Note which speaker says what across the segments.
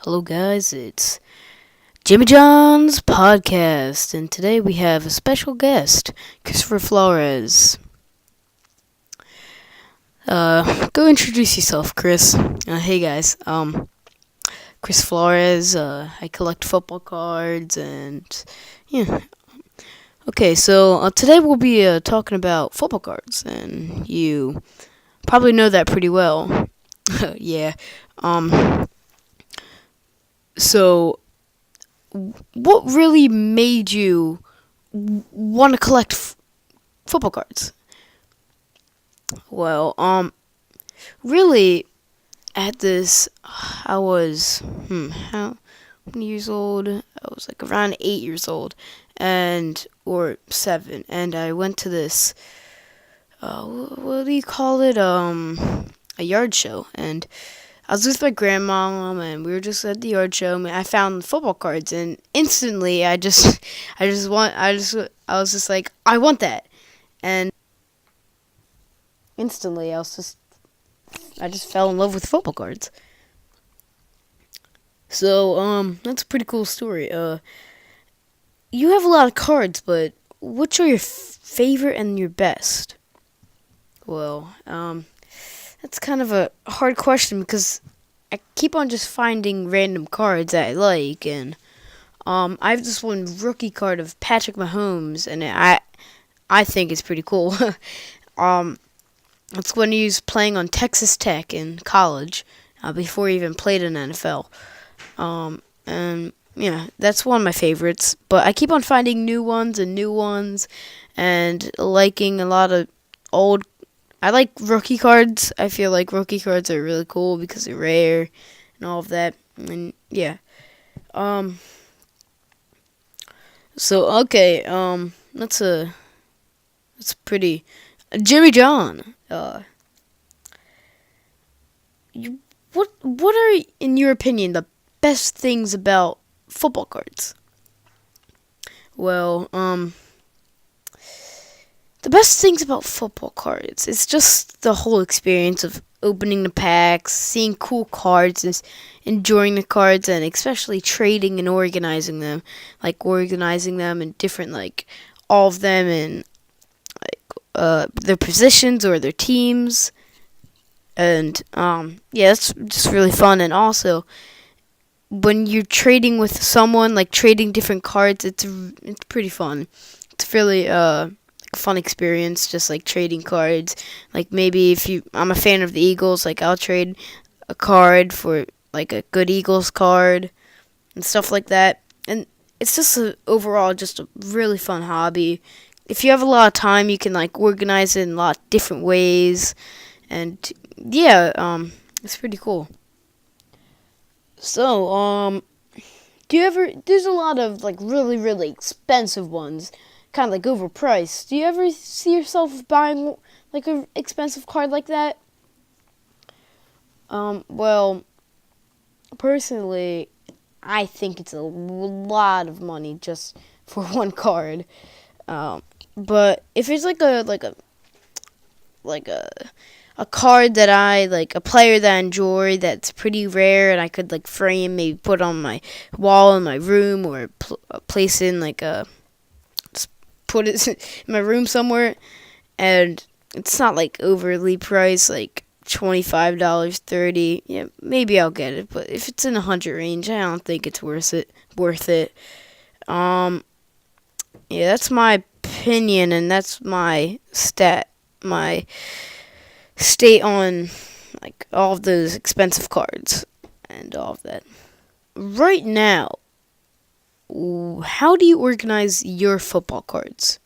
Speaker 1: Hello, guys. It's Jimmy John's podcast, and today we have a special guest, Christopher Flores. Go introduce yourself, Chris. Hey, guys. Chris Flores. I collect football cards, and yeah. Okay, so today we'll be talking about football cards, and you probably know that pretty well. Yeah. Um. So, what really made you want to collect football cards? Well, really, at this, I was, how many years old? I was like around 8 years old, or 7, and I went to this, what do you call it? A yard show, and I was with my grandma, and we were just at the yard show, and I found football cards, and instantly, I was just like, I want that, and instantly, I just fell in love with football cards. So, that's a pretty cool story. You have a lot of cards, but which are your favorite and your best? Well, that's kind of a hard question because I keep on just finding random cards that I like, and I have this one rookie card of Patrick Mahomes, and I think it's pretty cool. um, it's when he was playing on Texas Tech in college, before he even played in NFL. And yeah, that's one of my favorites. But I keep on finding new ones and liking a lot of old. I like rookie cards. I feel like rookie cards are really cool because they're rare and all of that. And yeah. Um. So okay. That's pretty. Jimmy John. What are, in your opinion, the best things about football cards? Well, the best things about football cards is just the whole experience of opening the packs, seeing cool cards, and enjoying the cards, and especially trading and organizing them. Like organizing them in different, like all of them in their positions or their teams. And yeah, that's just really fun. And also, when you're trading with someone, like trading different cards, it's pretty fun. It's really a fun experience, just like trading cards. Like maybe I'm a fan of the Eagles, like I'll trade a card for like a good Eagles card and stuff like that. And it's just overall just a really fun hobby. If you have a lot of time, you can like organize it in a lot of different ways, and yeah, it's pretty cool. So, there's a lot of like really, really expensive ones, kind of like overpriced. Do you ever see yourself buying like an expensive card like that? Well, personally, I think it's a lot of money just for one card. But if it's like a card that I like, a player that I enjoy that's pretty rare, and I could like frame, maybe put on my wall in my room, or place in like just put it in my room somewhere, and it's not like overly priced, like $25, 30. Yeah, maybe I'll get it, but if it's in 100 range, I don't think it's worth it. Yeah, that's my opinion, and that's my state on like all of those expensive cards and all of that. Right now, how do you organize your football cards?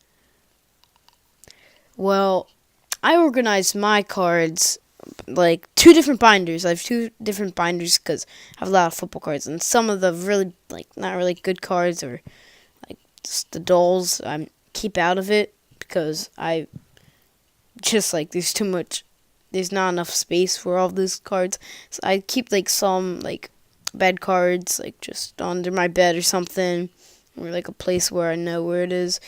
Speaker 1: Well, I organize my cards like two different binders. I have two different binders because I have a lot of football cards, and some of the really like not really good cards, or like just the dulls, I keep out of it because I just like there's not enough space for all those cards. So I keep like some like bad cards like just under my bed or something, or like a place where I know where it is.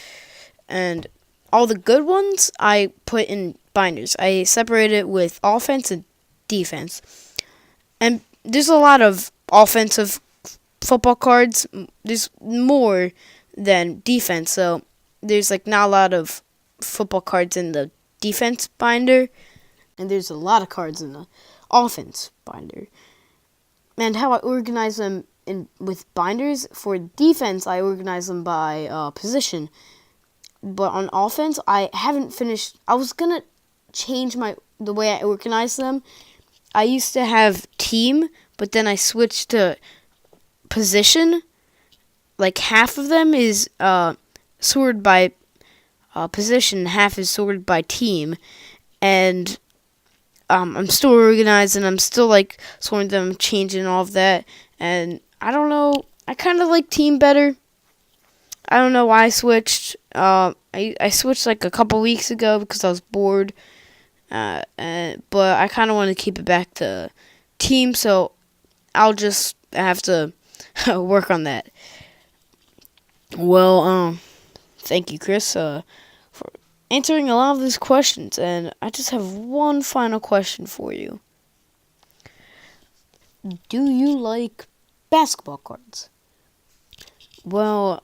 Speaker 1: And all the good ones I put in binders. I separate it with offense and defense. And there's a lot of offensive football cards. There's more than defense, so there's like not a lot of football cards in the defense binder, and there's a lot of cards in the offense binder. And how I organize them with binders, for defense, I organize them by position. But on offense, I haven't finished. I was gonna change the way I organize them. I used to have team, but then I switched to position. Like half of them is sorted by position, half is sorted by team, and I'm still organizing. I'm still like sorting them, changing all of that, and I don't know. I kind of like team better. I don't know why I switched. I switched like a couple weeks ago because I was bored. But I kind of want to keep it back to team, so I'll just have to work on that. Well, thank you, Chris, for answering a lot of these questions, and I just have one final question for you. Do you like basketball cards? Well,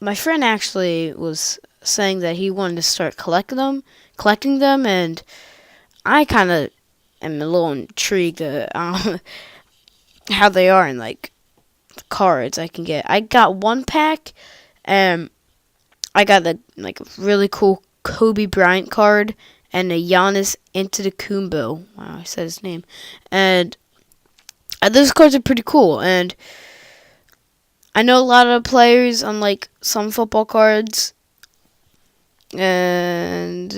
Speaker 1: my friend actually was saying that he wanted to start collecting them, and I kind of am a little intrigued how they are in like the cards I can get. I got one pack, and I got a really cool Kobe Bryant card and a Giannis Antetokounmpo. Wow, I said his name, and those cards are pretty cool, and I know a lot of players on like some football cards, and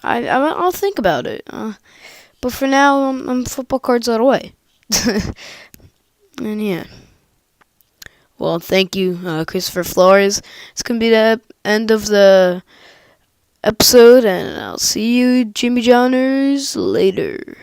Speaker 1: I'll think about it. But for now, I'm football cards all the way. And yeah. Well, thank you, Christopher Flores. It's gonna be the end of the episode, and I'll see you, Jimmy Johners, later.